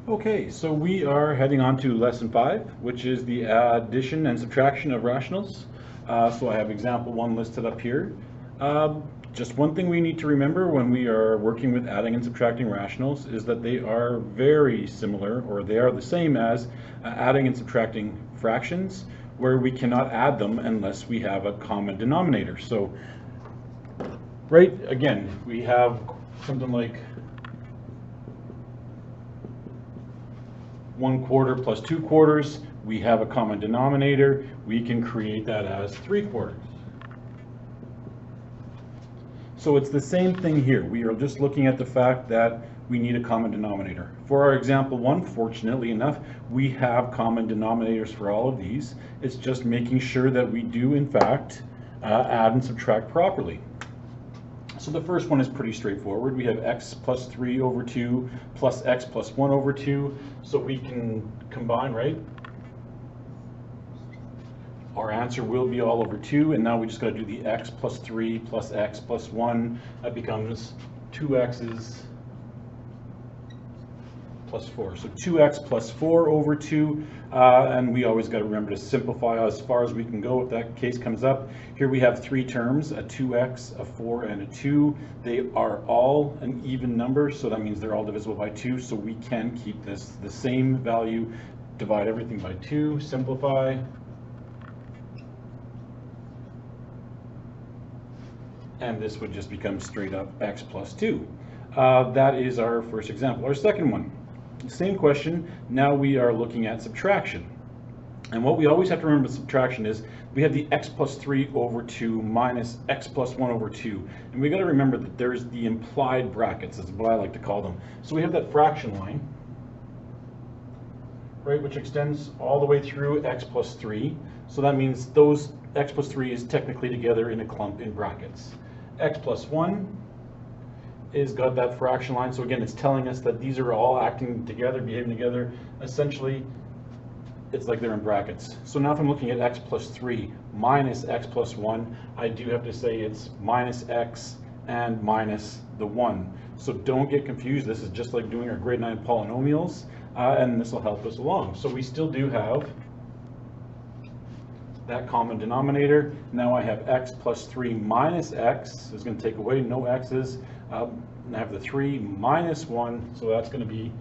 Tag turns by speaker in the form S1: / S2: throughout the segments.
S1: Okay, so we are heading on to lesson 5, which is the addition and subtraction of rationals. So I have example 1 listed up here. Just one thing we need to remember when we are working with adding and subtracting rationals is that they are very similar, or they are the same as adding and subtracting fractions, where we cannot add them unless we have a common denominator. So, right, again, we have something like 1/4 plus 2/4, we have a common denominator, we can create that as 3/4. So it's the same thing here. We are just looking at the fact that we need a common denominator. For our example 1, fortunately enough, we have common denominators for all of these. It's just making sure that we do in fact add and subtract properly. So the first one is pretty straightforward. We have x plus 3 over 2 plus x plus 1 over 2. So we can combine, right? Our answer will be all over 2, and now we just got to do the x plus 3 plus x plus 1. That becomes 2x's plus 4. So 2x plus 4 over 2, and we always got to remember to simplify as far as we can go if that case comes up. Here we have 3 terms, a 2x, a 4, and a 2. They are all an even number, so that means they're all divisible by 2, so we can keep this the same value, divide everything by 2, simplify. And this would just become straight up x plus 2. That is our first example. Our second one, same question, now we are looking at subtraction. And what we always have to remember with subtraction is we have the x plus 3 over 2 minus x plus 1 over 2. And we got to remember that there's the implied brackets, is what I like to call them. So we have that fraction line, right, which extends all the way through x plus 3. So that means those x plus 3 is technically together in a clump in brackets. X plus 1 is got that fraction line. So again, it's telling us that these are all acting together, behaving together. Essentially, it's like they're in brackets. So now if I'm looking at x plus 3 minus x plus 1, I do have to say it's minus x and minus the 1. So don't get confused. This is just like doing our grade 9 polynomials, and this will help us along. So we still do have that common denominator. Now I have x plus 3 minus x is going to take away, no x's. I have the 3 minus 1, so that's going to be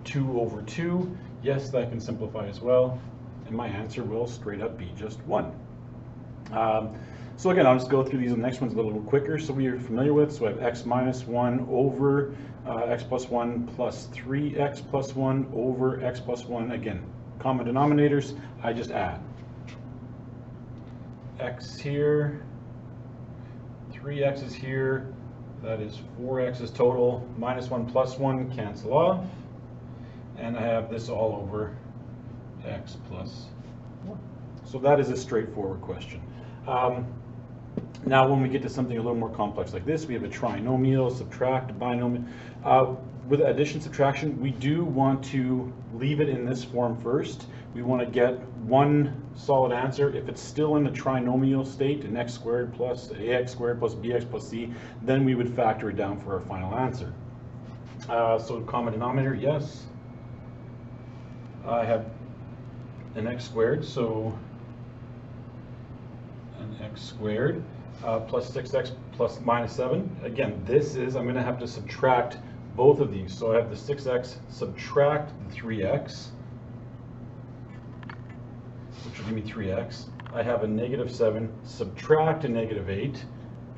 S1: 2 over 2. Yes, that can simplify as well, and my answer will straight up be just 1. So again, I'll just go through these. The next one's a little quicker, so we are familiar with. So I have x minus 1 over x plus 1 plus 3x plus 1 over x plus 1. Again, common denominators, I just add. X here, 3x's here, that is 4x's total, minus 1 plus 1 cancel off, and I have this all over x plus 1. So that is a straightforward question. Now when we get to something a little more complex like this, we have a trinomial, subtract, binomial. With addition, subtraction, we do want to leave it in this form first. We want to get one solid answer. If it's still in the trinomial state, an x squared plus ax squared plus bx plus c, then we would factor it down for our final answer. So common denominator, yes. I have an x squared, so an x squared plus 6x plus minus 7. Again, this is, I'm going to have to subtract both of these. So I have the 6x subtract the 3x, which will give me 3x. I have a negative 7 subtract a negative 8,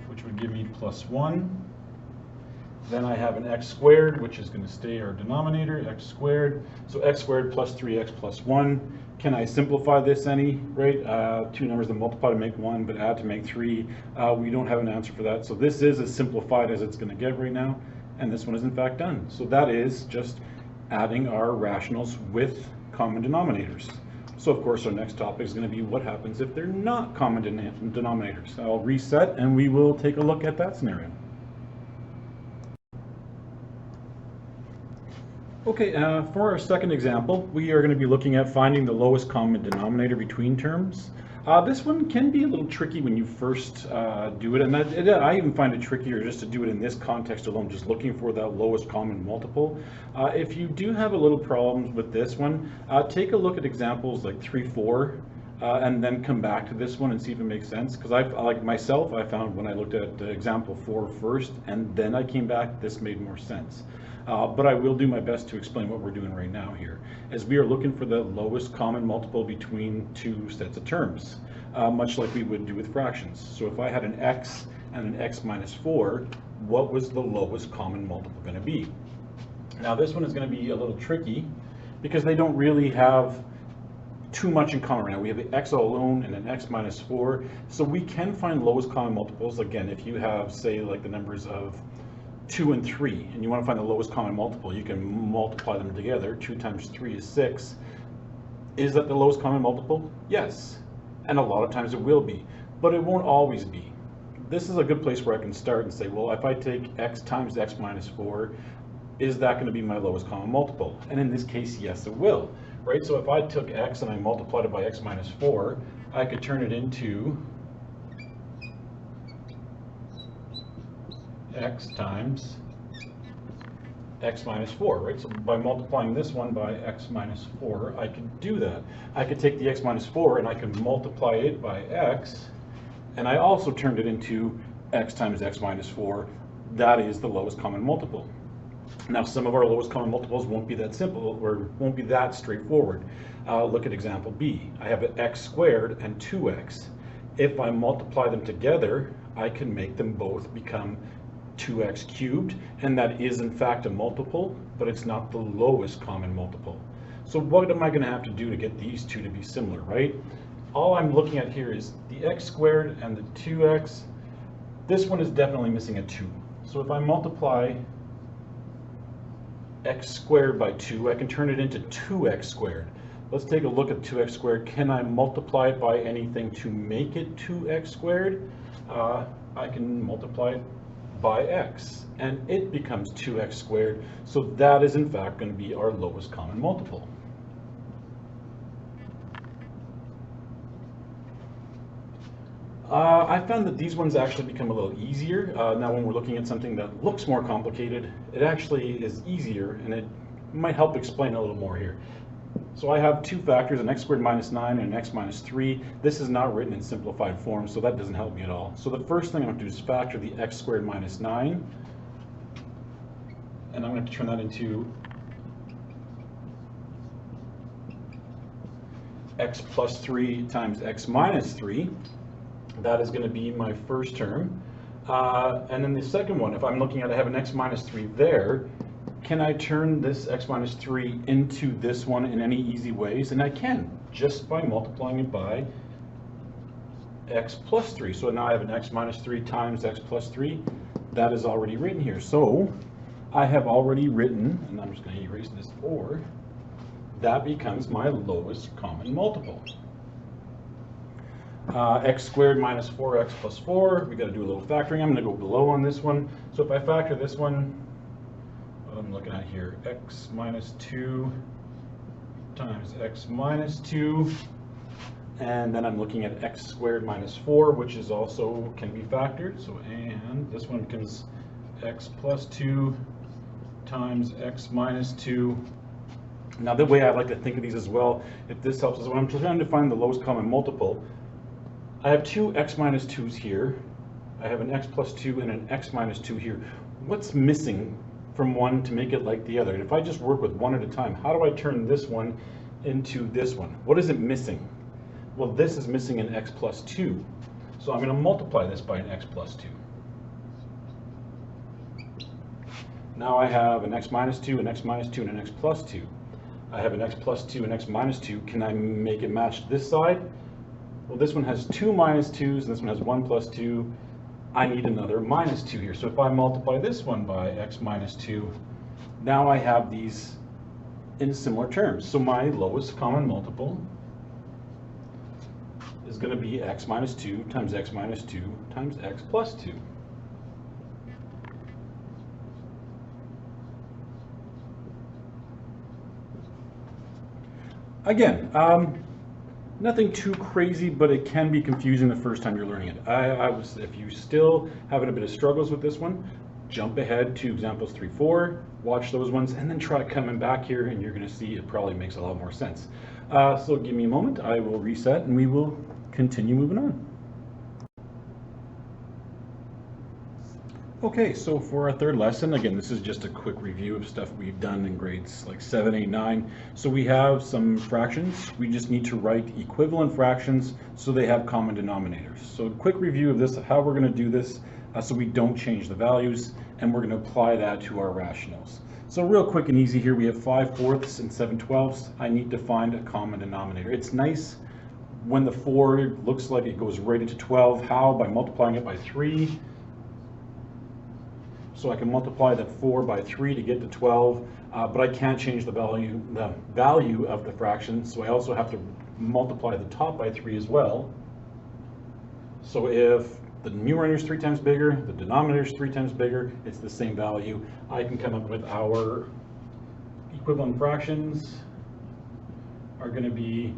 S1: which would give me plus 1. Then I have an x squared, which is going to stay our denominator, x squared. So x squared plus 3x plus 1. Can I simplify this any, right? Two numbers that multiply to make 1, but add to make 3. We don't have an answer for that. So this is as simplified as it's going to get right now. And this one is in fact done. So that is just adding our rationals with common denominators. So of course our next topic is going to be what happens if they're not common denominators. I'll reset and we will take a look at that scenario. Okay, for our second example, we are going to be looking at finding the lowest common denominator between terms. This one can be a little tricky when you first do it, and I even find it trickier just to do it in this context alone, just looking for that lowest common multiple. If you do have a little problems with this one, take a look at examples like 3, 4, and then come back to this one and see if it makes sense. Because like myself, I found when I looked at example 4 first, and then I came back, this made more sense. But I will do my best to explain what we're doing right now here, as we are looking for the lowest common multiple between two sets of terms, much like we would do with fractions. So if I had an x and an x minus 4, what was the lowest common multiple going to be? Now this one is going to be a little tricky because they don't really have too much in common right now. We have an x all alone and an x minus 4, so we can find lowest common multiples. Again, if you have, say, like the numbers of 2 and 3, and you want to find the lowest common multiple, you can multiply them together. 2 times 3 is 6. Is that the lowest common multiple? Yes. And a lot of times it will be, but it won't always be. This is a good place where I can start and say, well, if I take x times x minus 4, is that going to be my lowest common multiple? And in this case, yes, it will. Right? So if I took x and I multiplied it by x minus 4, I could turn it into x times x minus 4, right? So by multiplying this one by x minus 4, I could do that. I could take the x minus 4 and I can multiply it by x, and I also turned it into x times x minus 4. That is the lowest common multiple. Now, some of our lowest common multiples won't be that simple, or won't be that straightforward. Look at example B. I have an x squared and 2x. If I multiply them together, I can make them both become 2x cubed, and that is in fact a multiple, but it's not the lowest common multiple. So what am I going to have to do to get these two to be similar, right? All I'm looking at here is the x squared and the 2x. This one is definitely missing a 2. So if I multiply x squared by 2, I can turn it into 2x squared. Let's take a look at 2x squared. Can I multiply it by anything to make it 2x squared? I can multiply it by x, and it becomes 2x squared. So that is in fact going to be our lowest common multiple. I found that these ones actually become a little easier. Now when we're looking at something that looks more complicated, it actually is easier, and it might help explain a little more here. So I have two factors, an x squared minus 9 and an x minus 3. This is not written in simplified form, so that doesn't help me at all. So the first thing I'm going to do is factor the x squared minus 9, and I'm going to turn that into x plus 3 times x minus 3. That is going to be my first term. And then the second one, if I'm looking at, I have an x minus 3 there, can I turn this x minus 3 into this one in any easy ways? And I can, just by multiplying it by x plus 3. So now I have an x minus 3 times x plus 3. That is already written here. So I have already written, and I'm just going to erase this 4, that becomes my lowest common multiple. X squared minus 4x plus 4, we got to do a little factoring. I'm going to go below on this one. So if I factor this one, what I'm looking at here, x minus 2 times x minus 2, and then I'm looking at x squared minus 4, which is also can be factored. So, and this one becomes x plus 2 times x minus 2. Now the way I like to think of these as well, if this helps, is when I'm trying to find the lowest common multiple, I have two x minus 2's here. I have an x plus 2 and an x minus 2 here. What's missing from one to make it like the other? And if I just work with one at a time, how do I turn this one into this one? What is it missing? Well, this is missing an x plus 2. So I'm going to multiply this by an x plus 2. Now I have an x minus 2, an x minus 2, and an x plus 2. I have an x plus 2 and x minus 2. Can I make it match this side? Well, this one has 2 minus 2's, and this one has 1 plus 2. I need another minus 2 here. So if I multiply this one by x minus 2, now I have these in similar terms. So my lowest common multiple is going to be x minus 2 times x minus 2 times x plus 2. Again, Nothing too crazy, but it can be confusing the first time you're learning it. If you still having a bit of struggles with this one, jump ahead to examples 3, 4, watch those ones, and then try coming back here, and you're going to see it probably makes a lot more sense. So give me a moment, I will reset, and we will continue moving on. Okay, so for our third lesson, again, this is just a quick review of stuff we've done in grades like 7, 8, 9. So we have some fractions. We just need to write equivalent fractions so they have common denominators. So a quick review of this, of how we're going to do this so we don't change the values, and we're going to apply that to our rationals. So real quick and easy here, we have 5/4 and 7/12. I need to find a common denominator. It's nice when the 4 looks like it goes right into 12. How? By multiplying it by 3. So I can multiply that 4 by 3 to get to 12, but I can't change the value of the fraction, so I also have to multiply the top by 3 as well. So if the numerator is 3 times bigger, the denominator is 3 times bigger, it's the same value. I can come up with our equivalent fractions are going to be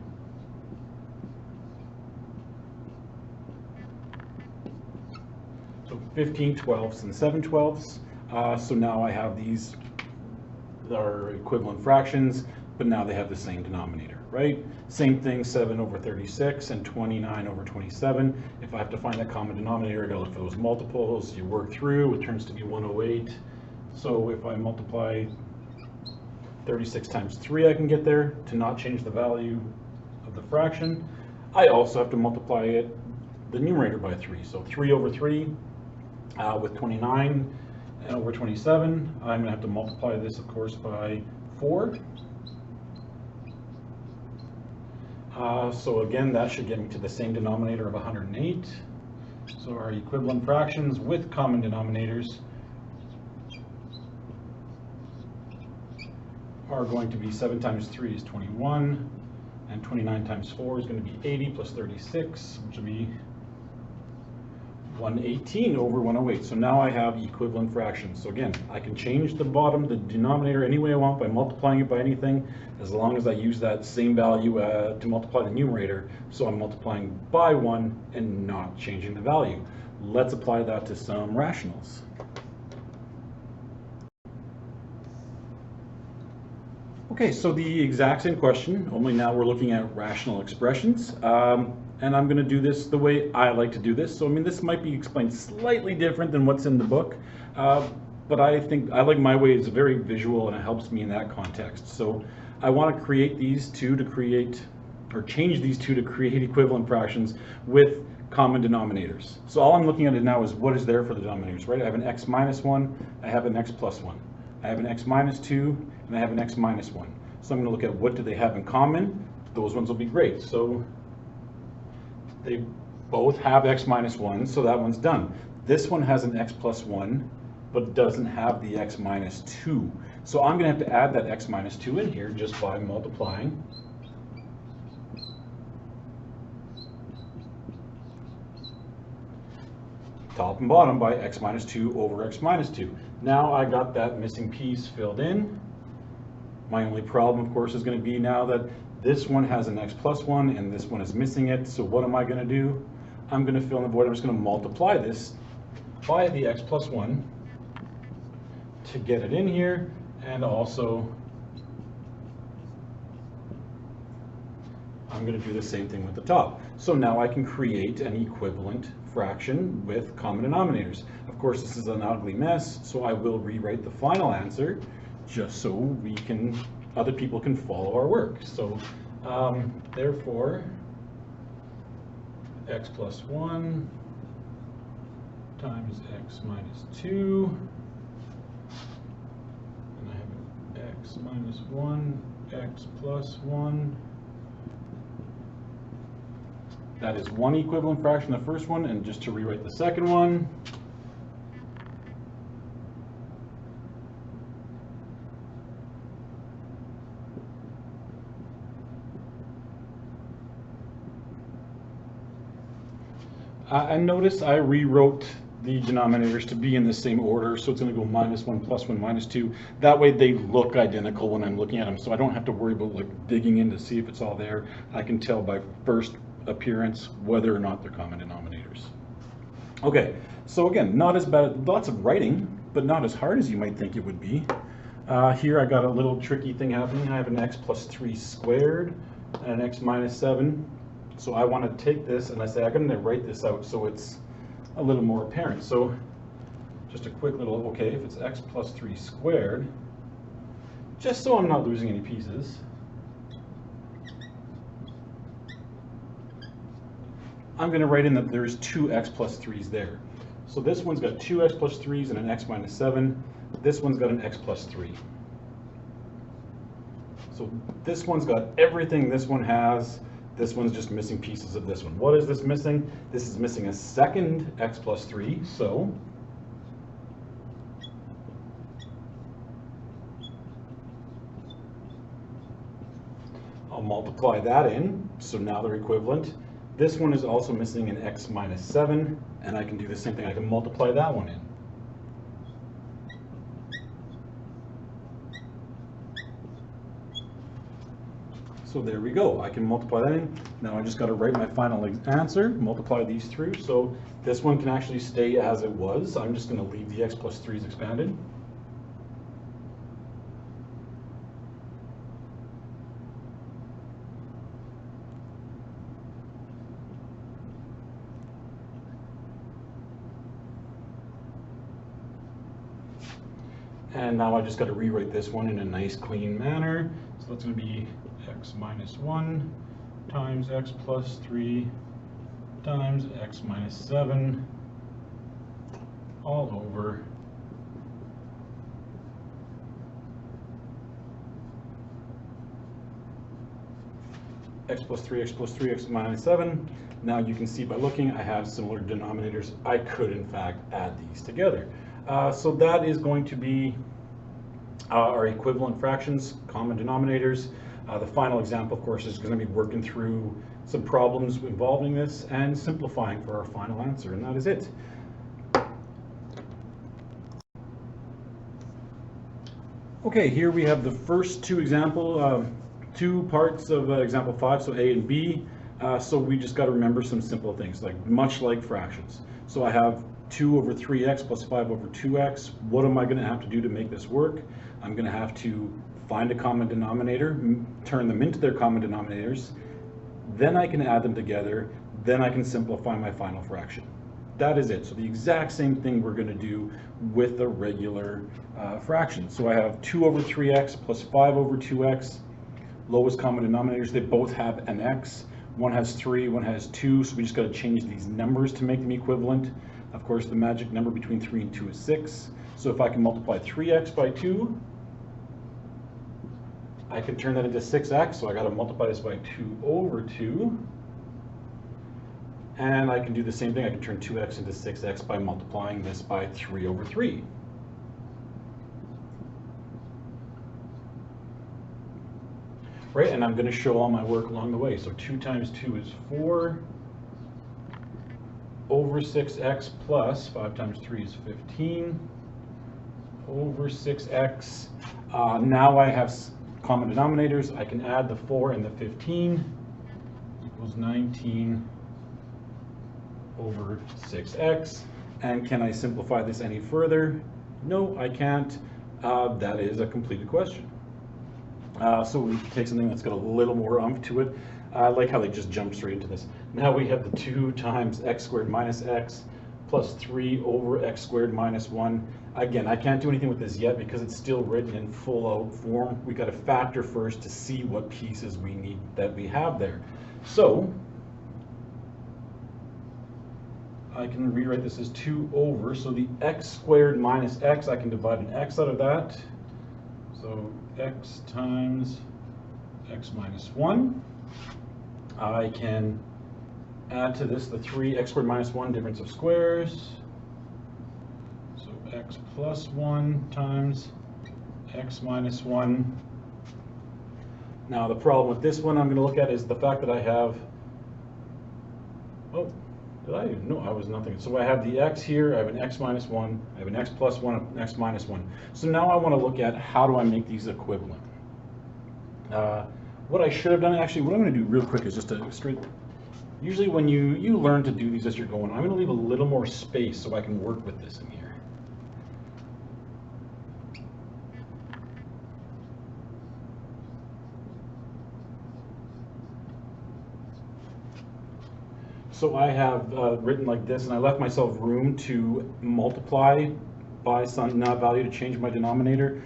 S1: so 15/12 and 7/12. So now I have these are equivalent fractions, but now they have the same denominator, right? Same thing, 7/36 and 29/27. If I have to find that common denominator, I gotta look for those multiples. You work through, it turns to be 108. So if I multiply 36 times 3, I can get there to not change the value of the fraction. I also have to multiply the numerator by 3. So 3/3 with 29/27. I'm going to have to multiply this, of course, by 4. So again, that should get me to the same denominator of 108. So our equivalent fractions with common denominators are going to be 7 times 3 is 21, and 29 times 4 is going to be 80 plus 36, which will be 118/108. So now I have equivalent fractions. So again, I can change the denominator any way I want by multiplying it by anything, as long as I use that same value to multiply the numerator. So I'm multiplying by 1 and not changing the value. Let's apply that to some rationals. Okay, so the exact same question, only now we're looking at rational expressions. And I'm going to do this the way I like to do this. So, I mean, this might be explained slightly different than what's in the book, but I think I like my way. It's very visual and it helps me in that context. So I want to create these two to create, or change these two to create equivalent fractions with common denominators. So all I'm looking at it now is what is there for the denominators, right? I have an x minus 1, I have an x plus 1. I have an x minus 2, and I have an x minus 1. So I'm going to look at what do they have in common. Those ones will be great. So they both have x minus 1, so that one's done. This one has an x plus 1, but doesn't have the x minus 2. So I'm going to have to add that x minus 2 in here just by multiplying top and bottom by x minus 2 over x minus 2. Now I got that missing piece filled in. My only problem, of course, is going to be now that this one has an x plus 1 and this one is missing it. So what am I going to do? I'm going to fill in the void. I'm just going to multiply this by the x plus 1 to get it in here, and also I'm going to do the same thing with the top. So now I can create an equivalent fraction with common denominators. Of course, this is an ugly mess, so I will rewrite the final answer just so other people can follow our work. So therefore, x plus 1 times x minus 2, and I have an x minus 1, x plus 1. That is one equivalent fraction, the first one, and just to rewrite the second one, and notice I rewrote the denominators to be in the same order, so it's going to go -1, +1, -2. That way they look identical when I'm looking at them, so I don't have to worry about like digging in to see if it's all there. I can tell by first appearance whether or not they're common denominators. Okay, so again, not as bad, lots of writing, but not as hard as you might think it would be. Here I got a little tricky thing happening. I have an x plus 3 squared and an x minus 7. So I want to take this and I say I'm going to write this out so it's a little more apparent. So just a quick little, okay, if it's x plus 3 squared, just so I'm not losing any pieces, I'm going to write in that there's two x plus 3's there. So this one's got two x plus 3's and an x minus 7. This one's got an x plus 3. So this one's got everything this one has. This one's just missing pieces of this one. What is this missing? This is missing a second x plus 3, so I'll multiply that in, so now they're equivalent. This one is also missing an x minus 7, and I can do the same thing. I can multiply that one in. So there we go. I can multiply that in. Now I just got to write my final answer, multiply these through. So this one can actually stay as it was. I'm just going to leave the x plus 3's expanded. And now I just got to rewrite this one in a nice clean manner. So that's going to be x minus 1 times x plus 3 times x minus 7 all over x plus 3, x plus 3, x minus 7. Now you can see by looking, I have similar denominators. I could in fact add these together. So that is going to be our equivalent fractions, common denominators. The final example, of course, is going to be working through some problems involving this and simplifying for our final answer, and that is it. Okay, here we have the first two parts of example 5, so A and B. So we just got to remember some simple things, like much like fractions. So I have 2 over 3x plus 5 over 2x. What am I going to have to do to make this work? I'm going to have to find a common denominator, turn them into their common denominators, then I can add them together, then I can simplify my final fraction. That is it. So the exact same thing we're going to do with the regular fraction. So I have 2 over 3x plus 5 over 2x, lowest common denominators. They both have an x. One has 3, one has 2, so we just got to change these numbers to make them equivalent. Of course, the magic number between 3 and 2 is 6. So if I can multiply 3x by 2, I can turn that into 6x, so I got to multiply this by 2 over 2. And I can do the same thing. I can turn 2x into 6x by multiplying this by 3 over 3. Right, and I'm going to show all my work along the way. So 2 times 2 is 4 over 6x plus 5 times 3 is 15 over 6x. Now I have common denominators. I can add the 4 and the 15 equals 19 over 6x. And can I simplify this any further? No, I can't. That is a completed question. So we take something that's got a little more oomph to it. I like how they just jump straight into this. Now we have the 2 times x squared minus x plus 3 over x squared minus 1. Again, I can't do anything with this yet because it's still written in full out form. We got to factor first to see what pieces we need that we have there. So I can rewrite this as 2 over, so the x squared minus x, I can divide an x out of that. So x times x minus 1. I can add to this the 3 x squared minus 1 difference of squares. So x plus 1 times x minus 1. Now the problem with this one I'm going to look at is the fact that I have, Did I? No, I was nothing. So I have the x here, I have an x minus 1, I have an x plus 1, an x minus 1. So now I want to look at how do I make these equivalent. What I should have done, actually, what I'm going to do real quick is just a straight, usually when you learn to do these as you're going, I'm going to leave a little more space so I can work with this in here. So I have written like this, and I left myself room to multiply by some value to change my denominator.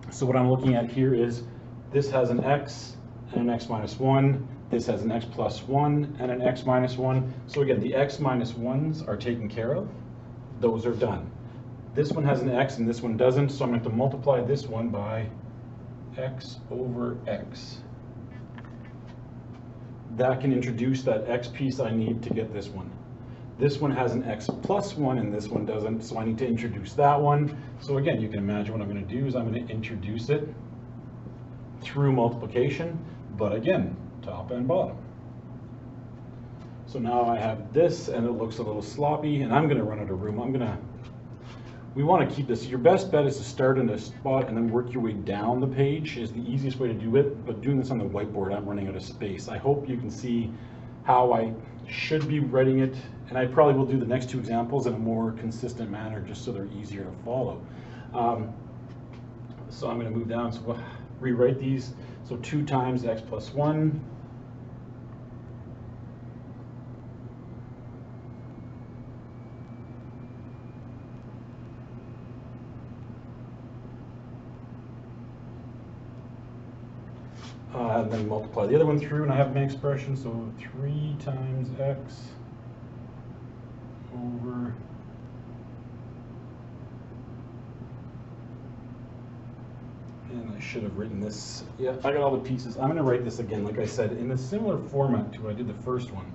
S1: So what I'm looking at here is this has an x and an x minus 1. This has an x plus 1 and an x minus 1. So again, the x minus 1s are taken care of. Those are done. This one has an x and this one doesn't, so I'm going to have to multiply this one by x over x. That can introduce that x piece I need to get this one. This one has an x plus 1 and this one doesn't, so I need to introduce that one. So again, you can imagine what I'm going to do is I'm going to introduce it through multiplication, but again, top and bottom. So now I have this and it looks a little sloppy, and I'm going to run out of room. We want to keep this. Your best bet is to start in a spot and then work your way down the page is the easiest way to do it, but doing this on the whiteboard, I'm running out of space. I hope you can see how I should be writing it, and I probably will do the next two examples in a more consistent manner just so they're easier to follow. So I'm going to move down, so we'll rewrite these. So 2 times x plus 1 and then multiply the other one through, and I have my expression, so 3 times x over and I should have written this. Yeah, I got all the pieces. I'm going to write this again, like I said, in a similar format to what I did the first one,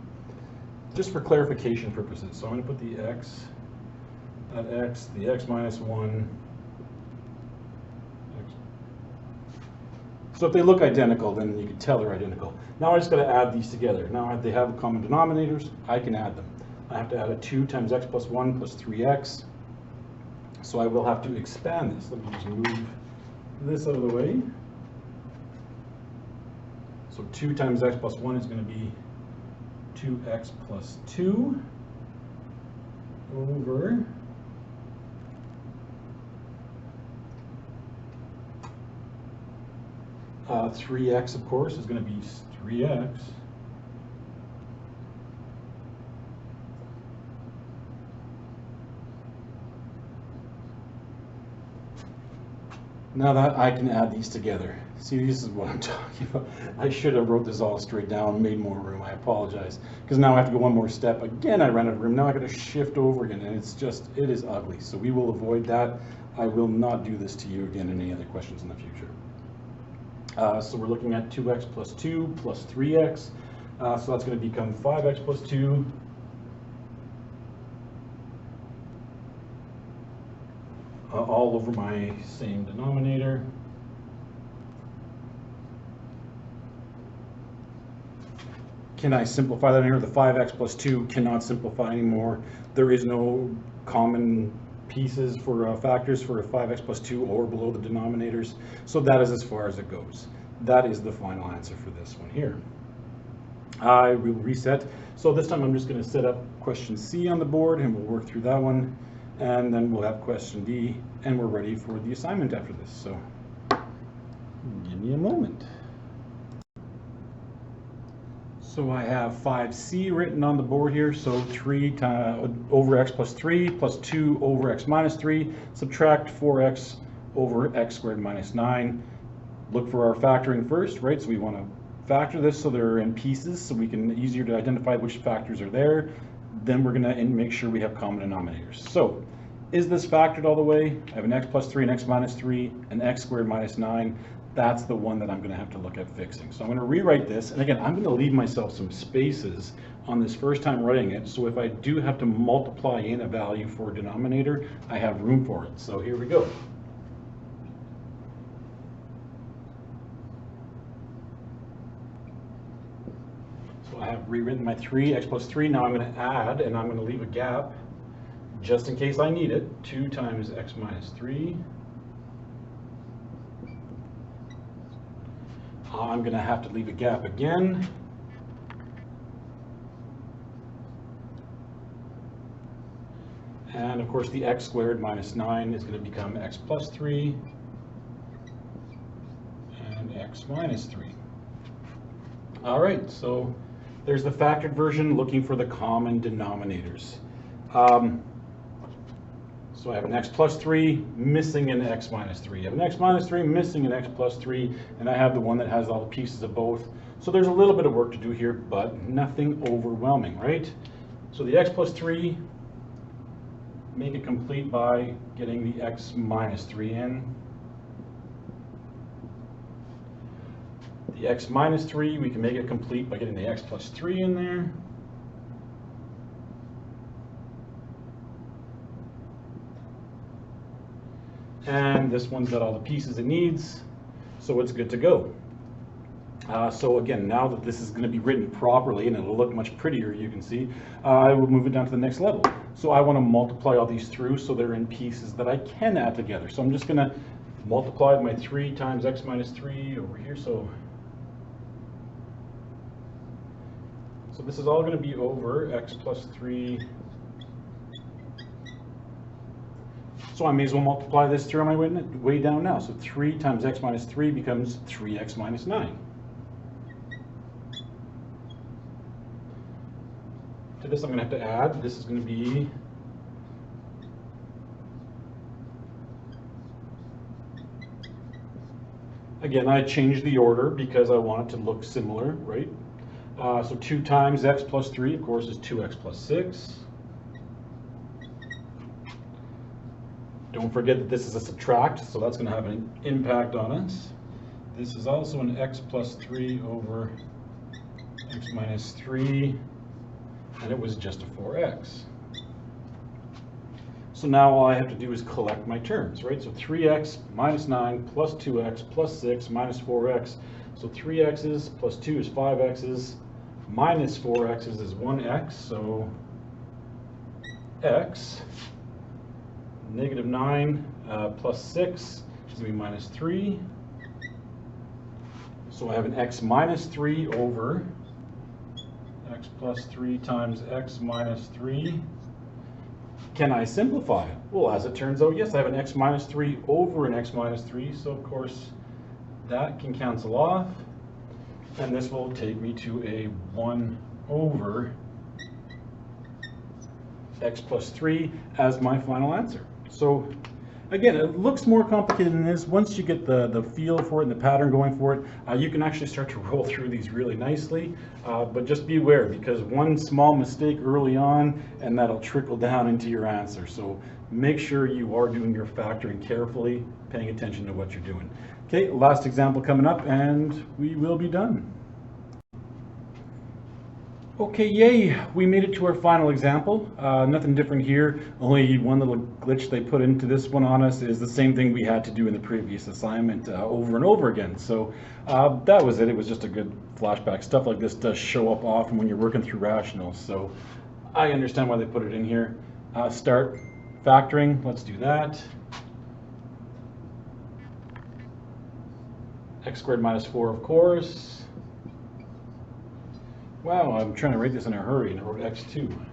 S1: just for clarification purposes. So I'm going to put the x at x, the x minus 1. So if they look identical, then you can tell they're identical. Now I just got to add these together. Now they have common denominators, I can add them. I have to add a 2 times x plus 1 plus 3x. So I will have to expand this. Let me just move this out of the way. So 2 times x plus 1 is going to be 2x plus 2 over 3x, of course, is going to be 3x. Now that I can add these together. See, this is what I'm talking about. I should have wrote this all straight down, made more room. I apologize. Because now I have to go one more step. Again, I ran out of room. Now I got to shift over again, and it's just, it is ugly. So we will avoid that. I will not do this to you again in any other questions in the future. So we're looking at 2x plus 2 plus 3x. So that's going to become 5x plus 2 all over my same denominator. Can I simplify that in here? The 5x plus 2 cannot simplify anymore. There is no common pieces for factors for 5x plus 2 or below the denominators. So that is as far as it goes. That is the final answer for this one here. I will reset. So this time I'm just going to set up question C on the board and we'll work through that one. And then we'll have question D and we're ready for the assignment after this. So give me a moment. So I have 5C written on the board here. So 3 over x plus 3 plus 2 over x minus 3. Subtract 4x over x squared minus 9. Look for our factoring first, right? So we want to factor this so they're in pieces so we can easier to identify which factors are there. Then we're going to make sure we have common denominators. So is this factored all the way? I have an x plus 3, an x minus 3, an x squared minus 9. That's the one that I'm going to have to look at fixing. So I'm going to rewrite this. And again, I'm going to leave myself some spaces on this first time writing it. So if I do have to multiply in a value for a denominator, I have room for it. So here we go. So I I have rewritten my 3x plus 3. Now I'm going to add, and I'm going to leave a gap just in case I need it. 2 times x minus 3. I'm going to have to leave a gap again. And of course the x squared minus 9 is going to become x plus 3 and x minus 3. All right, so there's the factored version looking for the common denominators. So I have an x plus 3 missing an x minus 3. I have an x minus 3 missing an x plus 3, and I have the one that has all the pieces of both. So there's a little bit of work to do here, but nothing overwhelming, right? So the x plus 3, make it complete by getting the x minus 3 in. The x minus 3, we can make it complete by getting the x plus 3 in there. And this one's got all the pieces it needs, so it's good to go. So again, now that this is going to be written properly and it'll look much prettier, you can see, I will move it down to the next level. So I want to multiply all these through so they're in pieces that I can add together. So I'm just going to multiply my 3 times x minus 3 over here. So this is all going to be over x plus 3. So I may as well multiply this through on my way down now. So 3 times x minus 3 becomes 3x minus 9. To this I'm going to have to add, this is going to be again, I changed the order because I want it to look similar, right? So 2 times x plus 3, of course, is 2x plus 6. Don't forget that this is a subtract, so that's going to have an impact on us. This is also an x plus 3 over x minus 3, and it was just a 4x. So now all I have to do is collect my terms, right? So 3x minus 9 plus 2x plus 6 minus 4x. So 3x's plus 2 is 5x's, minus 4x's is 1x, so x. Negative 9 plus 6 is going to be minus 3. So I have an x minus 3 over x plus 3 times x minus 3. Can I simplify? Well, as it turns out, yes, I have an x minus 3 over an x minus 3. So of course, that can cancel off. And this will take me to a 1 over x plus 3 as my final answer. So again, it looks more complicated than this. Once you get the feel for it and the pattern going for it, you can actually start to roll through these really nicely. But just be aware, because one small mistake early on and that'll trickle down into your answer. So make sure you are doing your factoring carefully, paying attention to what you're doing. Okay, last example coming up and we will be done. Okay, yay, we made it to our final example. Nothing different here, only one little glitch they put into this one on us is the same thing we had to do in the previous assignment over and over again. So that was it. It was just a good flashback. Stuff like this does show up often when you're working through rationals, so I understand why they put it in here. Start factoring, let's do that. X squared minus 4, of course. Wow, I'm trying to write this in a hurry and I wrote x2.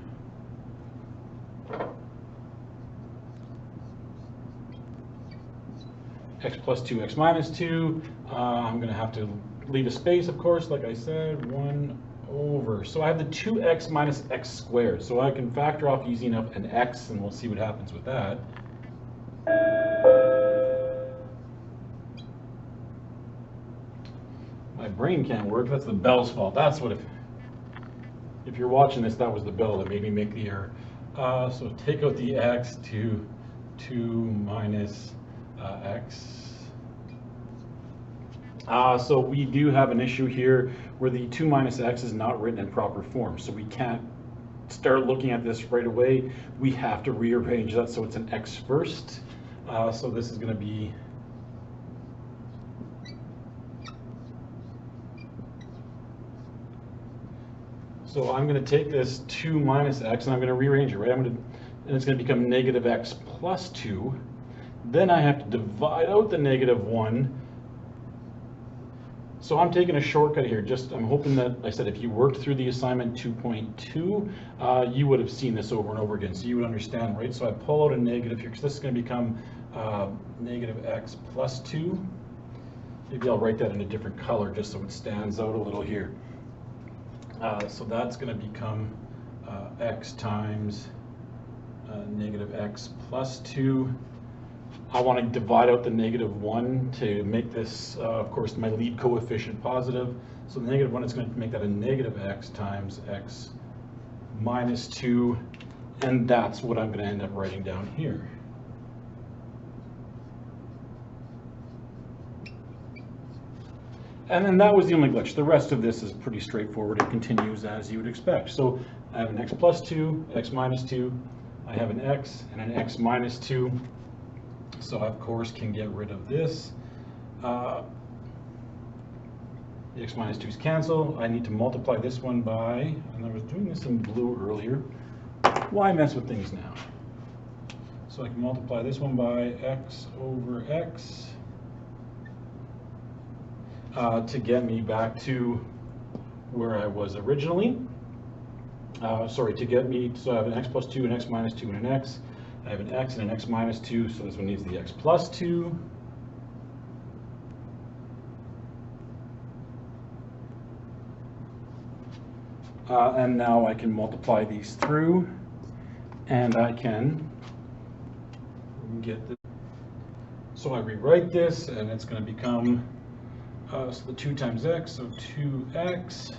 S1: X plus 2, x minus 2. I'm going to have to leave a space, of course, like I said, 1 over. So I have the 2x minus x squared. So I can factor off easy enough an x, and we'll see what happens with that. My brain can't work. That's the bell's fault. That's what if you're watching this, that was the bell that made me make the error. So take out the x to 2 minus x. So we do have an issue here where the 2 minus x is not written in proper form. So we can't start looking at this right away. We have to rearrange that so it's an x first. So this is going to be So I'm going to take this 2 minus x and I'm going to rearrange it, right? And it's going to become negative x plus 2. Then I have to divide out the negative 1. So I'm taking a shortcut here. I'm hoping that, I said, if you worked through the assignment 2.2, you would have seen this over and over again. So you would understand, right? So I pull out a negative here because this is going to become negative x plus 2. Maybe I'll write that in a different color just so it stands out a little here. So that's going to become x times negative x plus 2. I want to divide out the negative 1 to make this, of course, my lead coefficient positive. So the negative 1 is going to make that a negative x times x minus 2. And that's what I'm going to end up writing down here. And then that was the only glitch. The rest of this is pretty straightforward. It continues as you would expect. So I have an x plus 2, x minus 2. I have an x and an x minus 2. So I, of course, can get rid of this. The x minus 2's cancel. I need to multiply this one by, and I was doing this in blue earlier. Why mess with things now? So I can multiply this one by x over x. To get me back to where I was originally. To get me, so I have an x plus 2, an x minus 2, and an x. I have an x and an x minus 2, so this one needs the x plus 2. And now I can multiply these through, and I can get this. So I rewrite this, and it's going to become so the 2 times x, so 2x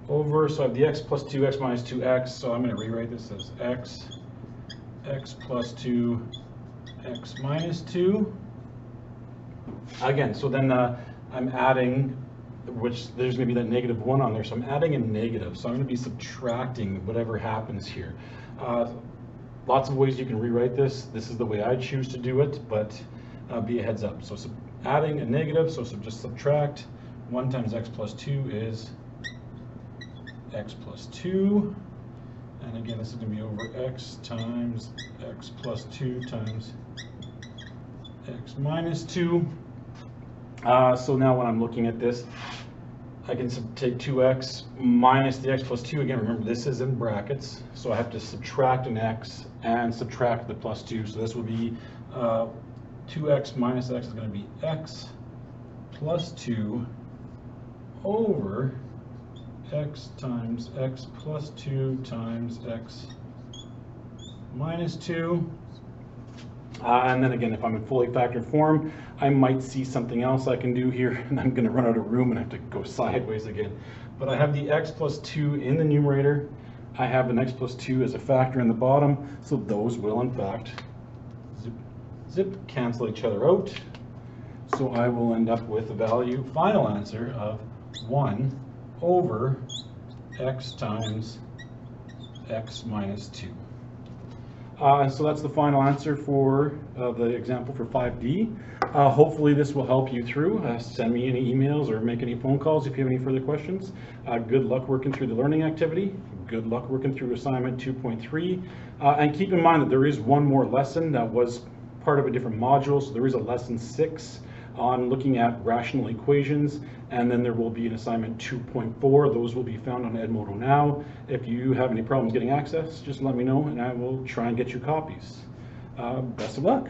S1: over, so I have the x plus 2, x minus 2x, so I'm going to rewrite this as x plus 2, x minus 2. Again, so then I'm adding, which there's going to be that negative 1 on there, so I'm adding a negative, so I'm going to be subtracting whatever happens here. Lots of ways you can rewrite this. This is the way I choose to do it, but be a heads up. So adding a negative, so just subtract. 1 times x plus 2 is x plus 2. And again, this is going to be over x times x plus 2 times x minus 2. So now when I'm looking at this, I can take 2x minus the x plus 2. Again, remember, this is in brackets, so I have to subtract an x and subtract the plus 2. So this will be 2x minus x is going to be x plus 2 over x times x plus 2 times x minus 2. And then again, if I'm in fully factored form, I might see something else I can do here, and I'm going to run out of room and have to go sideways again. But I have the x plus 2 in the numerator. I have an x plus 2 as a factor in the bottom, so those will in fact zip cancel each other out. So I will end up with a value, final answer, of 1 over x times x minus 2. So that's the final answer for the example for 5D. Hopefully this will help you through. Send me any emails or make any phone calls if you have any further questions. Good luck working through the learning activity. Good luck working through assignment 2.3. And keep in mind that there is one more lesson that was part of a different module. So there is a lesson 6 on looking at rational equations, and then there will be an assignment 2.4. Those will be found on Edmodo now. If you have any problems getting access, just let me know and I will try and get you copies. Best of luck.